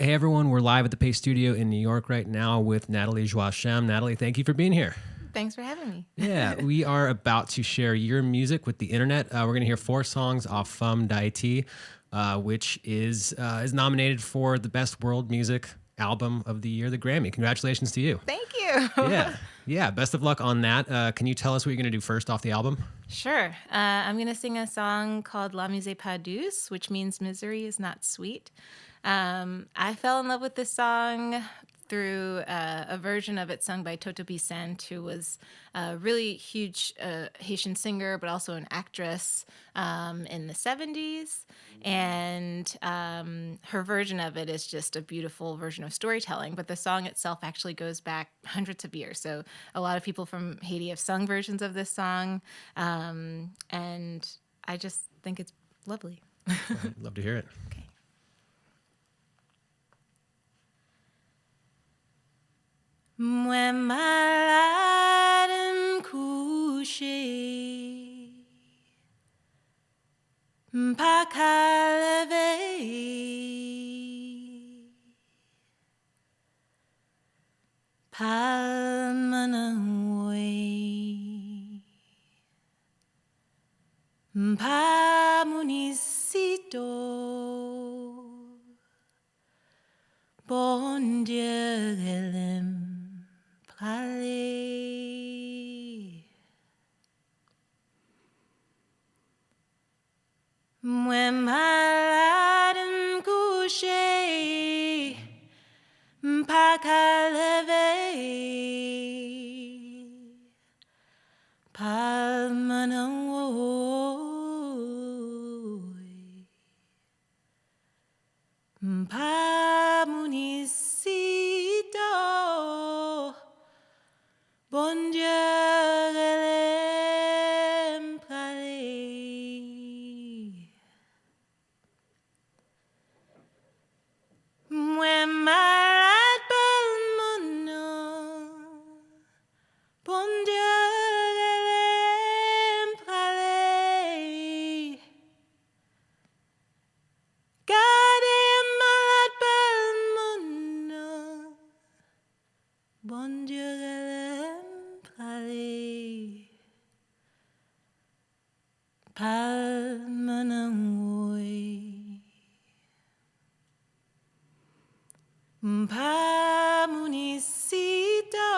Hey everyone, we're live at the Paste Studio in New York right now with Nathalie Joachim. Nathalie, thank you for being here. Thanks for having me. Yeah, we are about to share your music with the internet. We're going to hear 4 songs off Femme d'Haïti, which is nominated for the Best World Music Album of the Year, the Grammy. Congratulations to you. Thank you. Yeah. Best of luck on that. Can you tell us what you're going to do first off the album? Sure. I'm going to sing a song called Lamizé, pas dous, which means misery is not sweet. I fell in love with this song through a version of it sung by Toto Bissant, who was a really huge Haitian singer, but also an actress in the 70s. And her version of it is just a beautiful version of storytelling. But the song itself actually goes back hundreds of years. So a lot of people from Haiti have sung versions of this song. And I just think it's lovely. I'd love to hear it. Okay. Mwen malade m'kouche, m'pa ka leve, palma nan we, m'pa munisito, bon Dieu elle Allez. Mwen malade m'kouche, m'pa ka leve, palma nan woy, m'pa munisito, bon Dieu, elle parler. Mwen malade par mon nom, bon Dieu, elle parler. Gardez malade par mon nom, bon Dieu, elle palma nan woy, m'pa munisito,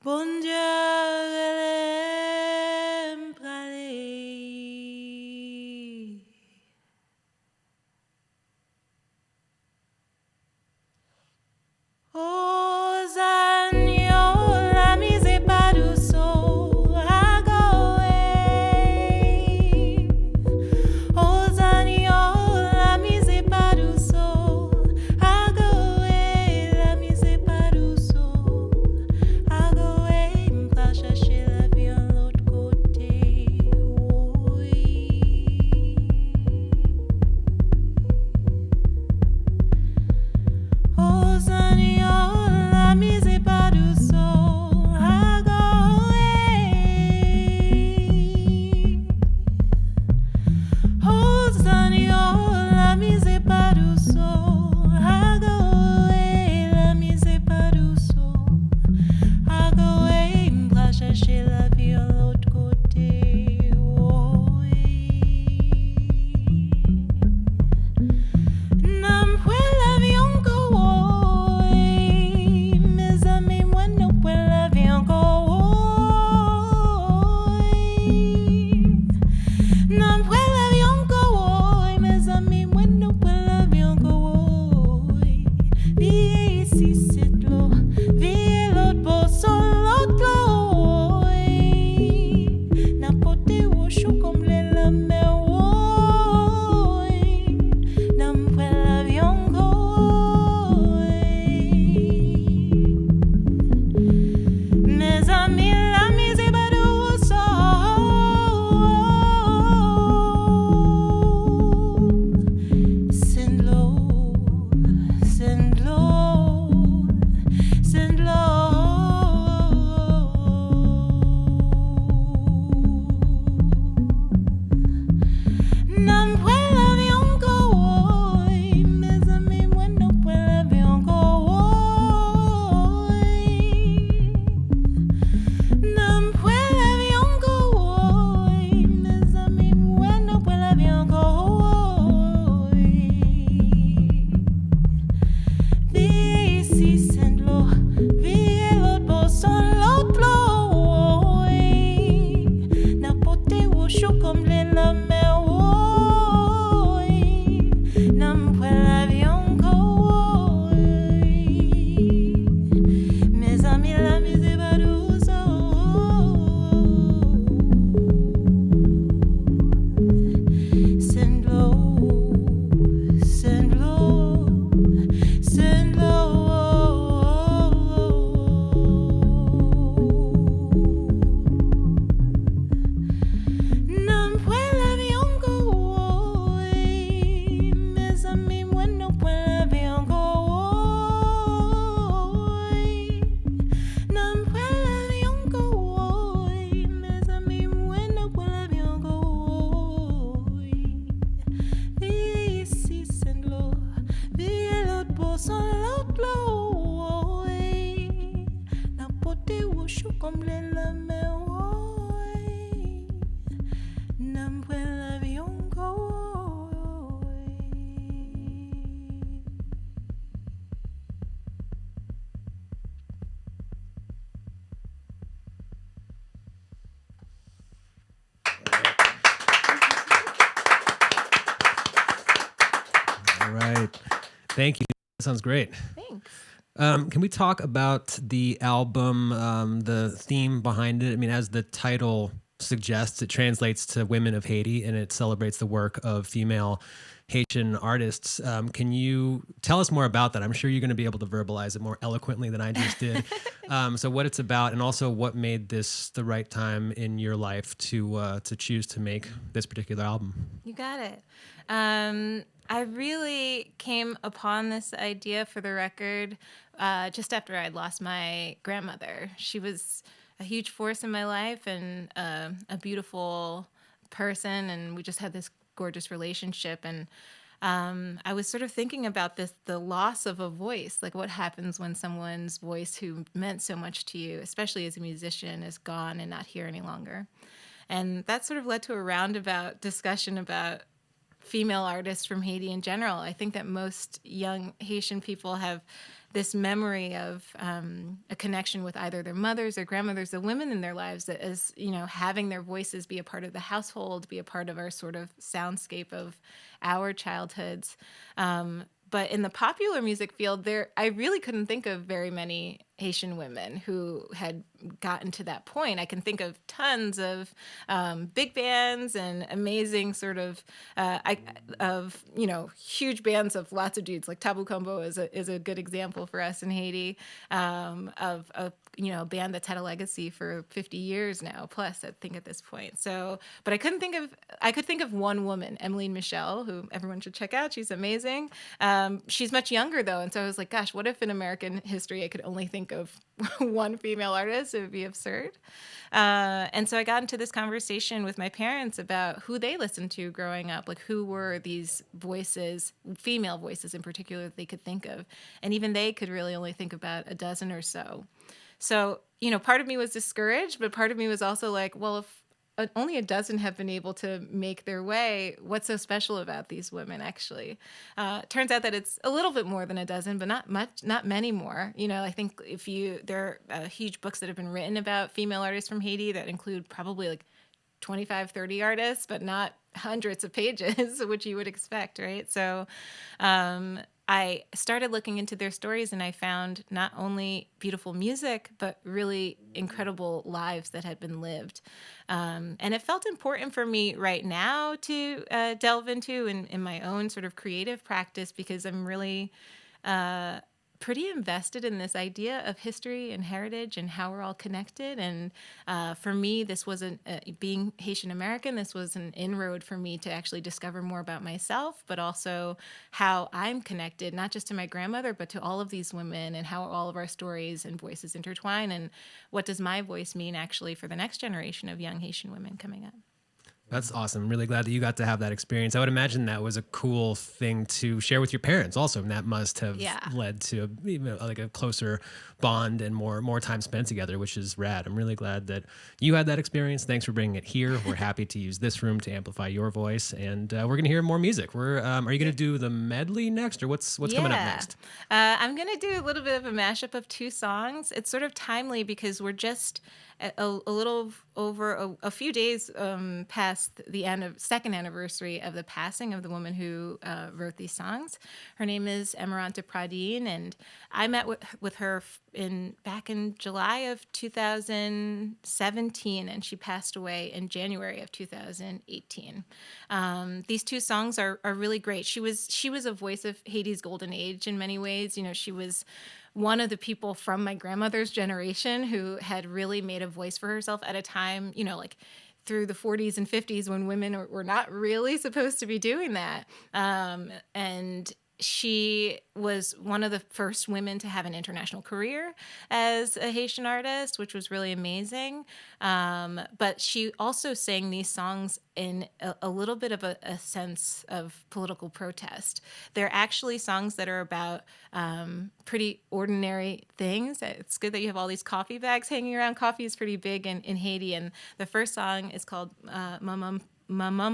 bon Dieu, elle parler. Oh, Zanyo, Lamizé, pas dous, I go away. Oh, Zanyo, Lamizé, pas dous, I go away. Lamizé, pas dous, I go away. M'pa chercher la vie en l'autre côté. Oui. Oh, Zanyo, Lamizé, pas dous, I go away. Oh, Zanyo, Lamizé, pas dous, I go away. Lamizé, pas dous, I go away. M'pa chercher la vie en l'autre côté. Oui. Nam fue l'avion go woy, mes amis, moi no fue l'avion go woy. Nam fue l'avion go woy, mes amis, moi no fue l'avion go woy. Viens ici, c'est l'eau, viens l'autre beau son l'autre woy. N'importe où, chou comme les mer woy. Nam fue l'avion go woy. Mes amis, Lamizé, pas dous, Comble la me voy, nam fue el avión All right. Thank you. That sounds great. Thanks. Can we talk about the album, the theme behind it? I mean, as the title suggests, it translates to Women of Haiti, and it celebrates the work of female Haitian artists. Can you tell us more about that? I'm sure you're going to be able to verbalize it more eloquently than I just did. So what it's about, and also what made this the right time in your life to choose to make this particular album? You got it. I really came upon this idea for the record just after I'd lost my grandmother. She was a huge force in my life and a beautiful person, and we just had this gorgeous relationship. And I was sort of thinking about the loss of a voice, like what happens when someone's voice who meant so much to you, especially as a musician, is gone and not here any longer. And that sort of led to a roundabout discussion about female artists from Haiti in general. I think that most young Haitian people have this memory of a connection with either their mothers or grandmothers, the women in their lives, that as, you know, having their voices be a part of the household, be a part of our sort of soundscape of our childhoods. But in the popular music field, I really couldn't think of very many Haitian women who had gotten to that point. I can think of tons of big bands and amazing sort of huge bands of lots of dudes. Like Tabu Combo is a good example for us in Haiti, of a band that's had a legacy for 50 years now plus, I think, at this point. So, but I could think of one woman, Emmeline Michel, who everyone should check out. She's amazing. She's much younger though, and so I was like, gosh, what if in American history I could only think of one female artist? It would be absurd. And so I got into this conversation with my parents about who they listened to growing up, like who were these voices, female voices in particular, that they could think of. And even they could really only think about a dozen or so. So, part of me was discouraged, but part of me was also like, well, if only a dozen have been able to make their way, what's so special about these women, actually? Turns out that it's a little bit more than a dozen, but not many more. I think there are huge books that have been written about female artists from Haiti that include probably like 25, 30 artists, but not hundreds of pages, which you would expect, right? So I started looking into their stories, and I found not only beautiful music, but really incredible lives that had been lived. And it felt important for me right now to delve into in my own sort of creative practice, because I'm really pretty invested in this idea of history and heritage and how we're all connected. And for me, this wasn't, being Haitian American, this was an inroad for me to actually discover more about myself, but also how I'm connected, not just to my grandmother, but to all of these women, and how all of our stories and voices intertwine. And what does my voice mean actually for the next generation of young Haitian women coming up? That's awesome. I'm really glad that you got to have that experience. I would imagine that was a cool thing to share with your parents also, and that must have led to like a closer bond and more time spent together, which is rad. I'm really glad that you had that experience. Thanks for bringing it here. We're happy to use this room to amplify your voice, and we're going to hear more music. Are you going to do the medley next, or what's coming up next? I'm going to do a little bit of a mashup of two songs. It's sort of timely because we're just a little over a few days past the second anniversary of the passing of the woman who wrote these songs. Her name is Emerante Pradine, and I met with her back in July of 2017, and she passed away in January of 2018. These two songs are really great. She was a voice of Haiti's golden age in many ways. She was one of the people from my grandmother's generation who had really made a voice for herself at a time, like through the 40s and 50s, when women were not really supposed to be doing that. And she was one of the first women to have an international career as a Haitian artist, which was really amazing. But she also sang these songs in a little bit of a sense of political protest. They're actually songs that are about pretty ordinary things. It's good that you have all these coffee bags hanging around. Coffee is pretty big in Haiti. And the first song is called Maman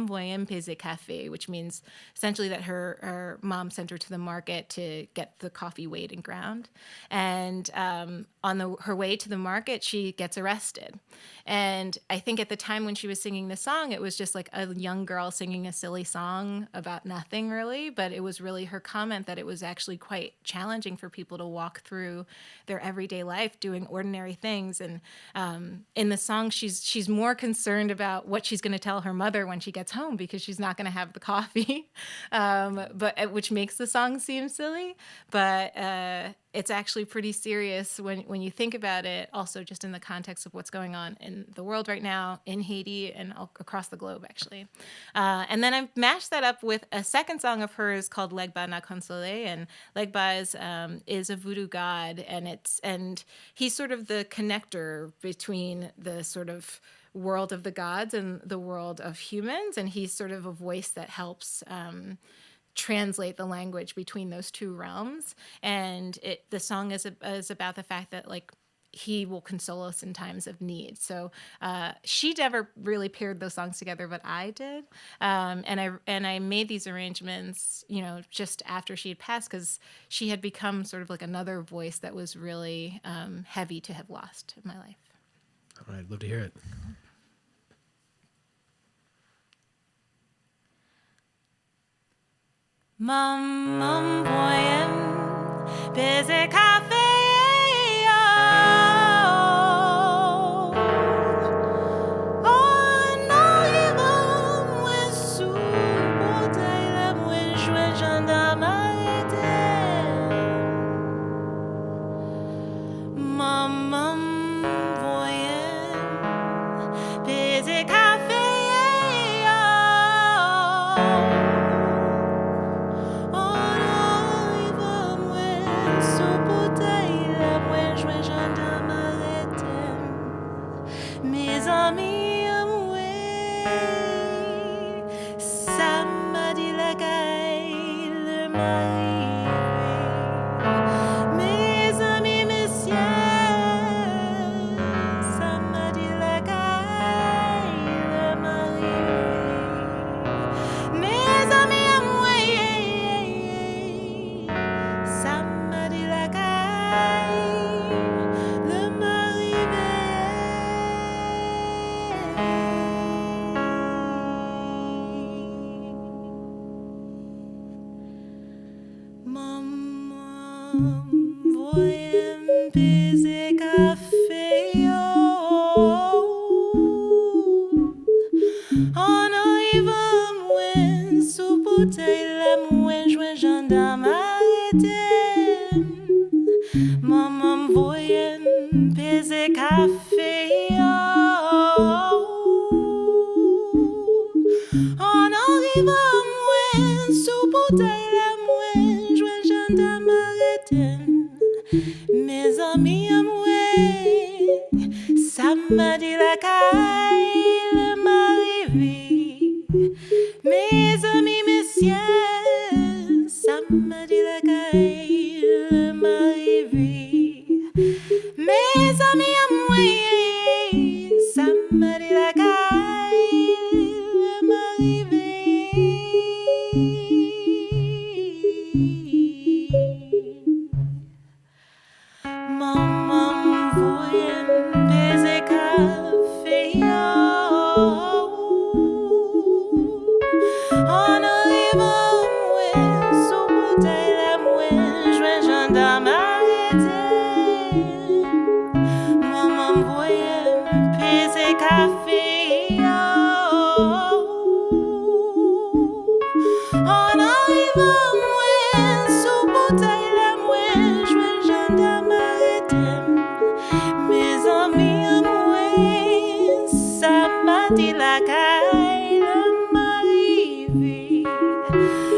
voye peze café, which means essentially that her mom sent her to the market to get the coffee weighed and ground. And on her way to the market, she gets arrested. And I think at the time when she was singing the song, it was just like a young girl singing a silly song about nothing really. But it was really her comment that it was actually quite challenging for people to walk through their everyday life doing ordinary things. And in the song, she's more concerned about what she's going to tell her mother when she gets home because she's not going to have the coffee, but which makes the song seem silly. But it's actually pretty serious when you think about it, also just in the context of what's going on in the world right now, in Haiti and across the globe, actually. And then I mashed that up with a second song of hers called Legba na konsole. And Legba is a voodoo god, and he's sort of the connector between the sort of world of the gods and the world of humans, and he's sort of a voice that helps translate the language between those two realms. And the song is about the fact that like he will console us in times of need. So she never really paired those songs together, but I did. And I made these arrangements, just after she had passed, because she had become sort of like another voice that was really heavy to have lost in my life. All right, love to hear it. Maman voye peze café.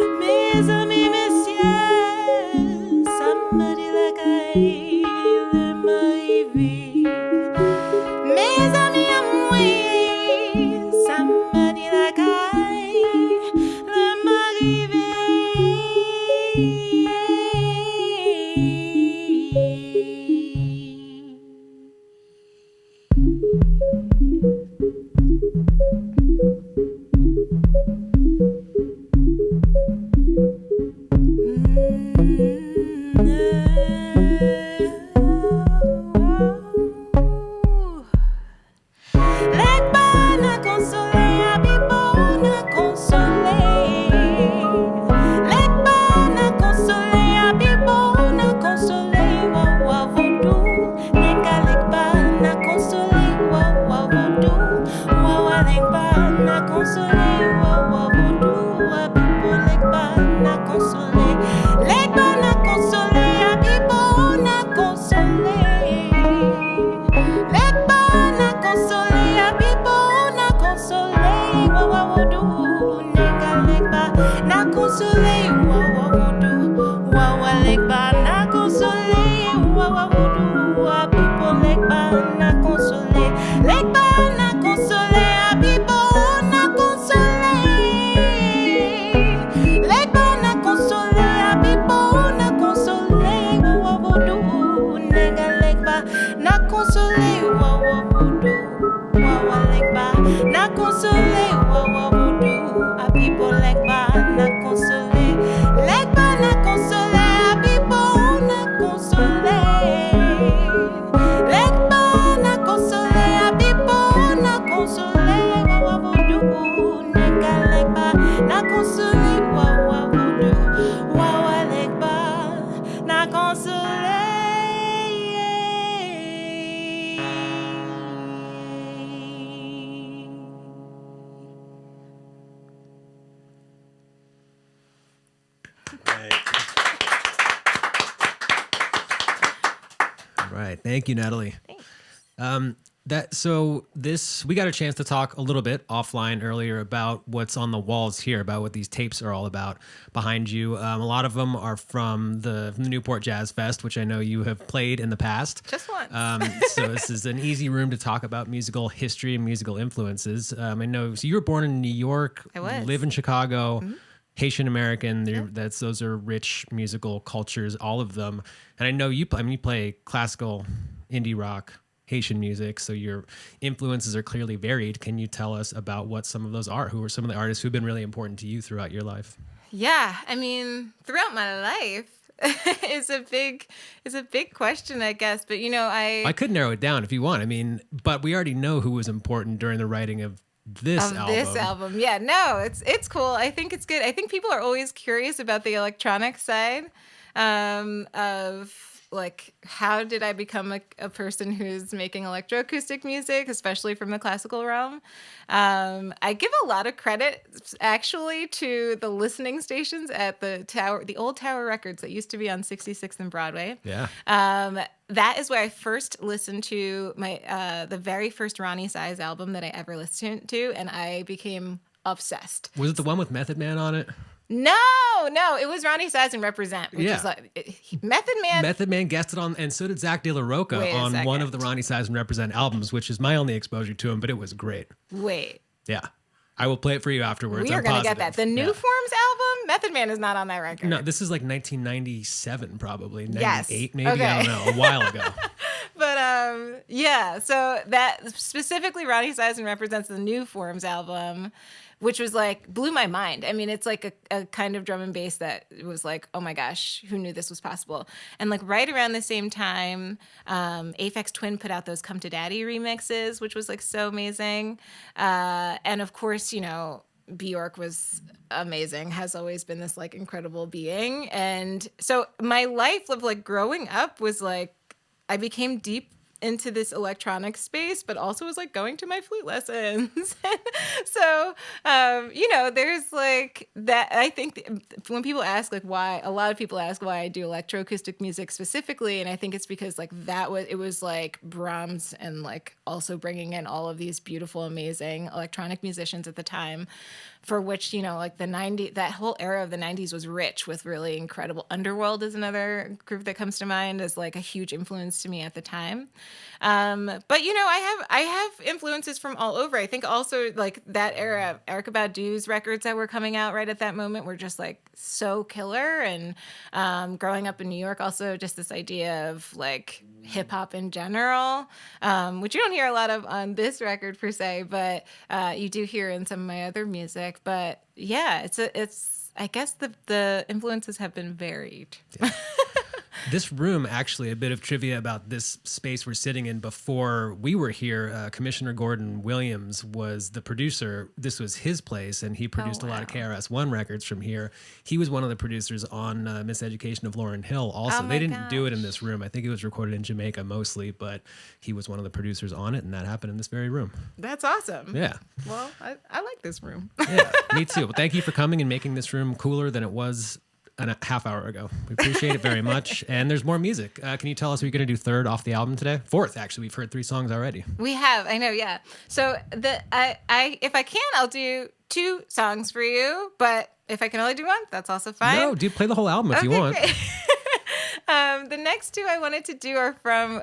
Mes amis, messieurs, All right. Thank you, Natalie. Thanks. We got a chance to talk a little bit offline earlier about what's on the walls here, about what these tapes are all about behind you. A lot of them are from the Newport Jazz Fest, which I know you have played in the past. Just once. So this is an easy room to talk about musical history and musical influences. I know. So you were born in New York. I was. Live in Chicago. Mm-hmm. Haitian American. Those are rich musical cultures, all of them. And I know you play classical, indie rock, Haitian music, so your influences are clearly varied. Can you tell us about what some of those are? Who are some of the artists who've been really important to you throughout your life? Yeah, I mean, throughout my life is a big question, I guess. But I could narrow it down if you want. I mean, but we already know who was important during the writing of this album. Yeah, no, it's cool. I think it's good. I think people are always curious about the electronic side of. Like, how did I become a person who's making electroacoustic music, especially from the classical realm? I give a lot of credit, actually, to the listening stations at the old Tower Records that used to be on 66th and Broadway. Yeah. That is where I first listened to the very first Ronnie Size album that I ever listened to, and I became obsessed. Was it the one with Method Man on it? No, it was Ronnie Size and Represent, which is like Method Man guested on, and so did Zach De La Roca on one of the Ronnie Size and Represent albums, which is my only exposure to him, but it was great. Wait. Yeah. I will play it for you afterwards. We are going to get that. The New Forms album, Method Man is not on that record. No, this is like 1997 probably. 98 yes. maybe, okay. I don't know, a while ago. But so that specifically Ronnie Size and Represents the New Forms album, which was like, blew my mind. I mean, it's like a kind of drum and bass that was like, oh my gosh, who knew this was possible? And like right around the same time, Aphex Twin put out those Come to Daddy remixes, which was like so amazing. And of course, Bjork was amazing, has always been this like incredible being. And so my life of like growing up was like, I became deep into this electronic space, but also was like going to my flute lessons. So, there's like that. I think when people ask like why, a lot of people ask why I do electroacoustic music specifically. And I think it's because like it was like Brahms and like also bringing in all of these beautiful, amazing electronic musicians at the time, for which, like the 90s, that whole era of the 90s was rich with really incredible. Underworld is another group that comes to mind as like a huge influence to me at the time. But I have influences from all over. I think also like that era, Erykah Badu's records that were coming out right at that moment were just like so killer. And growing up in New York, also just this idea of like hip hop in general, which you don't hear a lot of on this record per se, but you do hear in some of my other music. But yeah, it's I guess the influences have been varied. Yeah. This room, actually, a bit of trivia about this space we're sitting in. Before we were here, Commissioner Gordon Williams was the producer. This was his place, and he produced a lot of KRS-One records from here. He was one of the producers on Miseducation of Lauryn Hill also. They didn't do it in this room. I think it was recorded in Jamaica mostly, but he was one of the producers on it, and that happened in this very room. That's awesome. Yeah. Well, I like this room. Yeah, me too. Well, thank you for coming and making this room cooler than it was a half hour ago. We appreciate it very much. And there's more music. Can you tell us what you're going to do third off the album today? Fourth, actually. We've heard 3 songs already. We have. I know, yeah. So I if I can, I'll do 2 songs for you. But if I can only do 1, that's also fine. No, play the whole album if you want. Great. The next 2 I wanted to do are from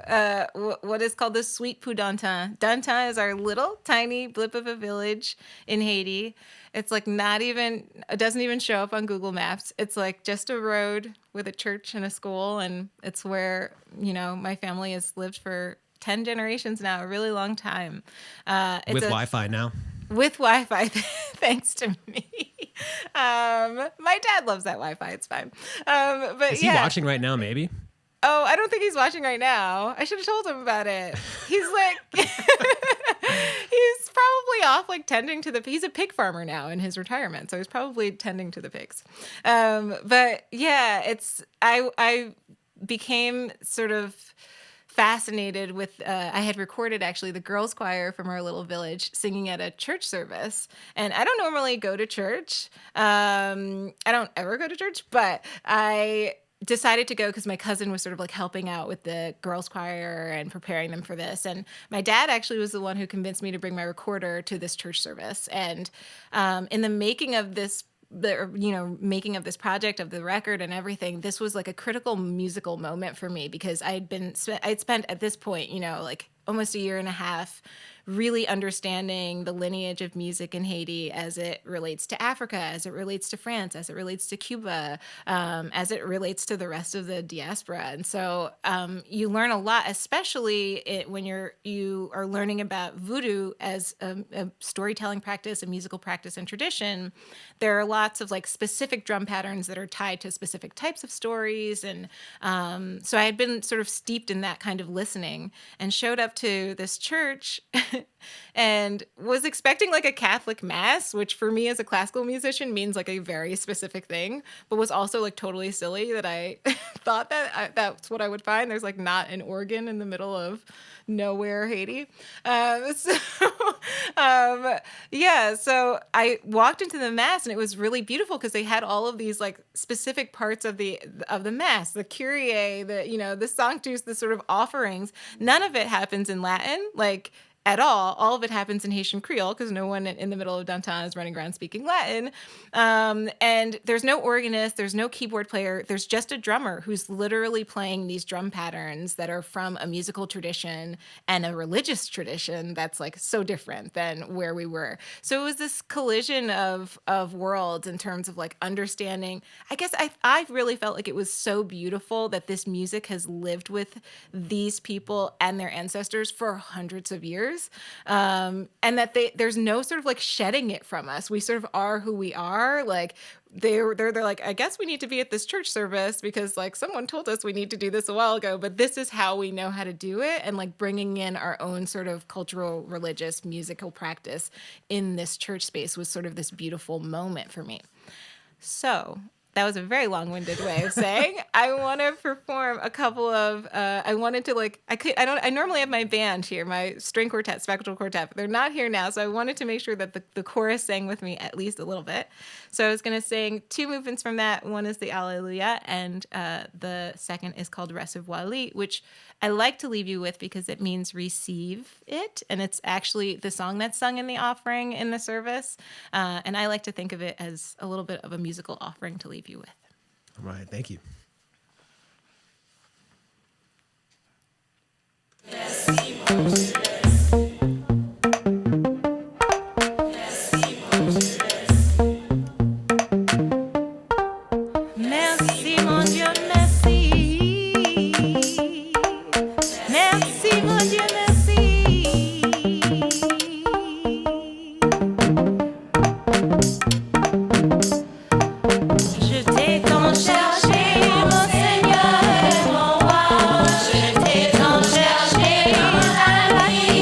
what is called the Sweet Pou Dantan. Dantan is our little tiny blip of a village in Haiti. It's like it doesn't even show up on Google Maps. It's like just a road with a church and a school. And it's where, my family has lived for 10 generations now, a really long time. With Wi-Fi now? With Wi-Fi, thanks to me. My dad loves that Wi-Fi. It's fine. But is he watching right now, maybe? Oh, I don't think he's watching right now. I should have told him about it. He's like, he's probably off like tending to he's a pig farmer now in his retirement. So he's probably tending to the pigs. But yeah, I became sort of fascinated with, I had recorded actually the girls choir from our little village singing at a church service. And I don't normally go to church. I don't ever go to church, but I decided to go because my cousin was sort of like helping out with the girls choir and preparing them for this. And my dad actually was the one who convinced me to bring my recorder to this church service. And in the making of this making of this project, of the record and everything, this was like a critical musical moment for me because I'd spent at this point, like almost a year and a half really understanding the lineage of music in Haiti as it relates to Africa, as it relates to France, as it relates to Cuba, as it relates to the rest of the diaspora. And so you learn a lot, especially when you are learning about voodoo as a storytelling practice, a musical practice and tradition. There are lots of like specific drum patterns that are tied to specific types of stories. And so I had been sort of steeped in that kind of listening and showed up to this church and was expecting like a Catholic mass, which for me as a classical musician means like a very specific thing, but was also like totally silly that I thought that's what I would find. There's like not an organ in the middle of nowhere, Haiti. So I walked into the mass and it was really beautiful because they had all of these like specific parts of the mass, the Kyrie, the Sanctus, the sort of offerings. None of it happens in Latin, like at all. All of it happens in Haitian Creole because no one in the middle of dantan is running around speaking Latin. And there's no organist, there's no keyboard player, there's just a drummer who's literally playing these drum patterns that are from a musical tradition and a religious tradition that's like so different than where we were. So it was this collision of worlds in terms of like understanding. I guess I really felt like it was so beautiful that this music has lived with these people and their ancestors for hundreds of years. And that there's no sort of like shedding it from us. We sort of are who we are. Like they're like, I guess we need to be at this church service because like someone told us we need to do this a while ago, but this is how we know how to do it. And like bringing in our own sort of cultural, religious, musical practice in this church space was sort of this beautiful moment for me. So that was a very long-winded way of saying I want to perform a couple of. I wanted to like I normally have my band here, my string quartet, spectral quartet, but they're not here now. So I wanted to make sure that the chorus sang with me at least a little bit. So I was going to sing two movements from that. One is the Alléluia, and the second is called Resevwa, which I like to leave you with because it means receive it, and it's actually the song that's sung in the offering in the service. And I like to think of it as a little bit of a musical offering to leave you with. All right, thank you. Merci mon Dieu, merci. Merci mon Dieu, merci. Je t'ai tant cherché, mon Seigneur et mon roi. Je t'ai tant cherché, la vie.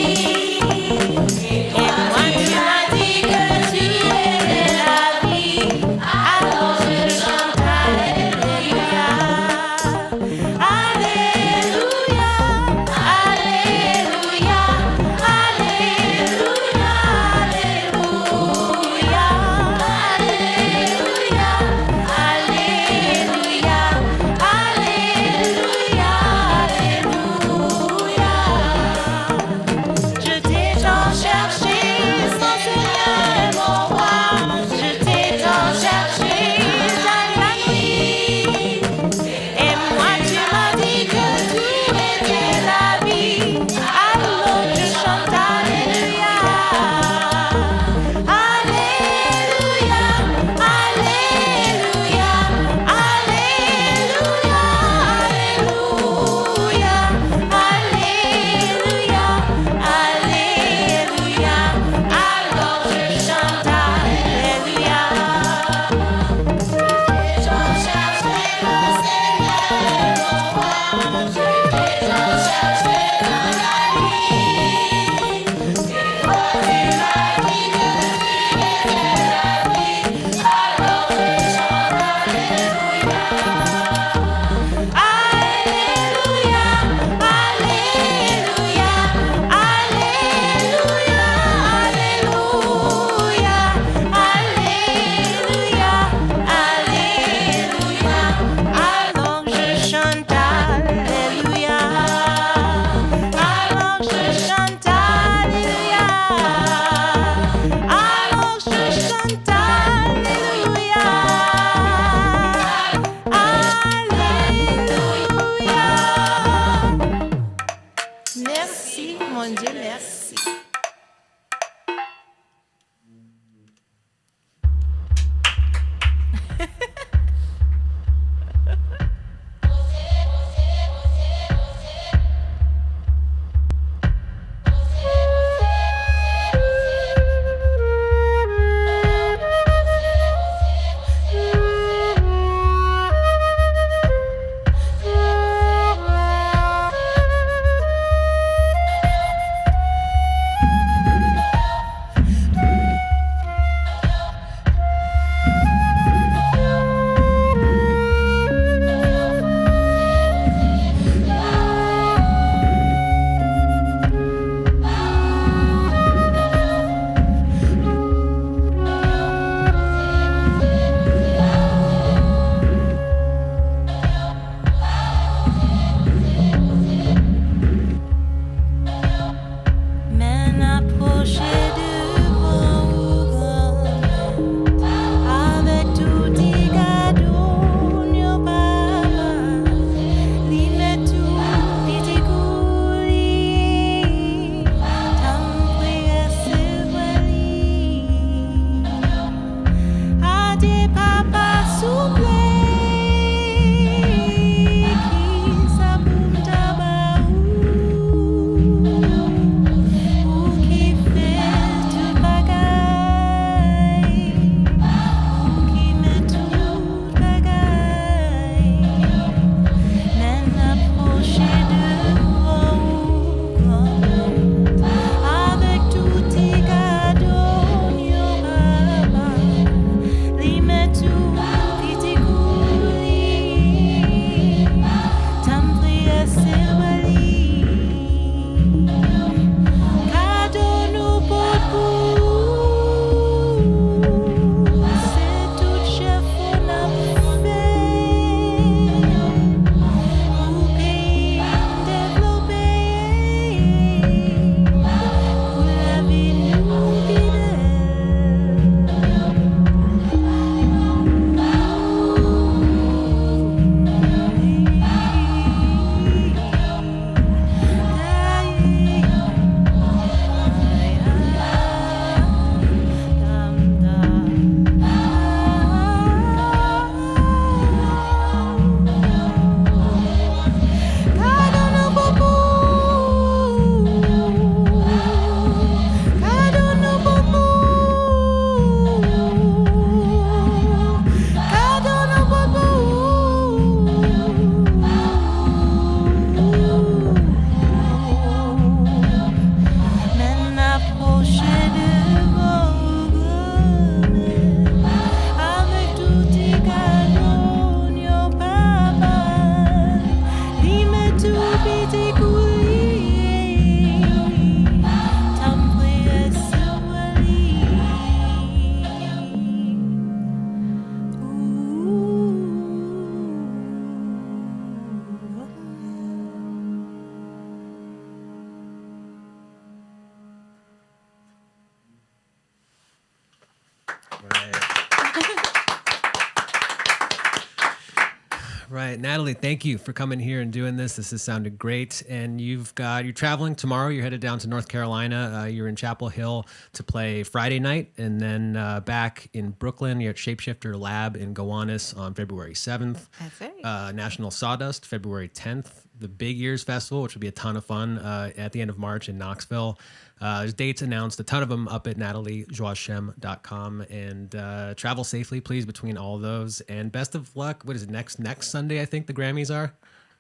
Right. Nathalie, thank you for coming here and doing this. This has sounded great. And you're traveling tomorrow. You're headed down to North Carolina. You're in Chapel Hill to play Friday night. And then back in Brooklyn, you're at Shapeshifter Lab in Gowanus on February 7th. That's right. National Sawdust, February 10th. The Big Ears Festival, which will be a ton of fun at the end of March in Knoxville. There's dates announced, a ton of them up at nataliejoachim.com. And travel safely, please, between all of those. And best of luck. What is it, next Sunday, I think the Grammys are?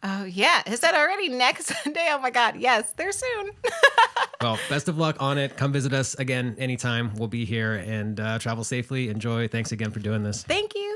Oh, yeah. Is that already next Sunday? Oh, my God. Yes, they're soon. Well, best of luck on it. Come visit us again anytime. We'll be here. And travel safely. Enjoy. Thanks again for doing this. Thank you.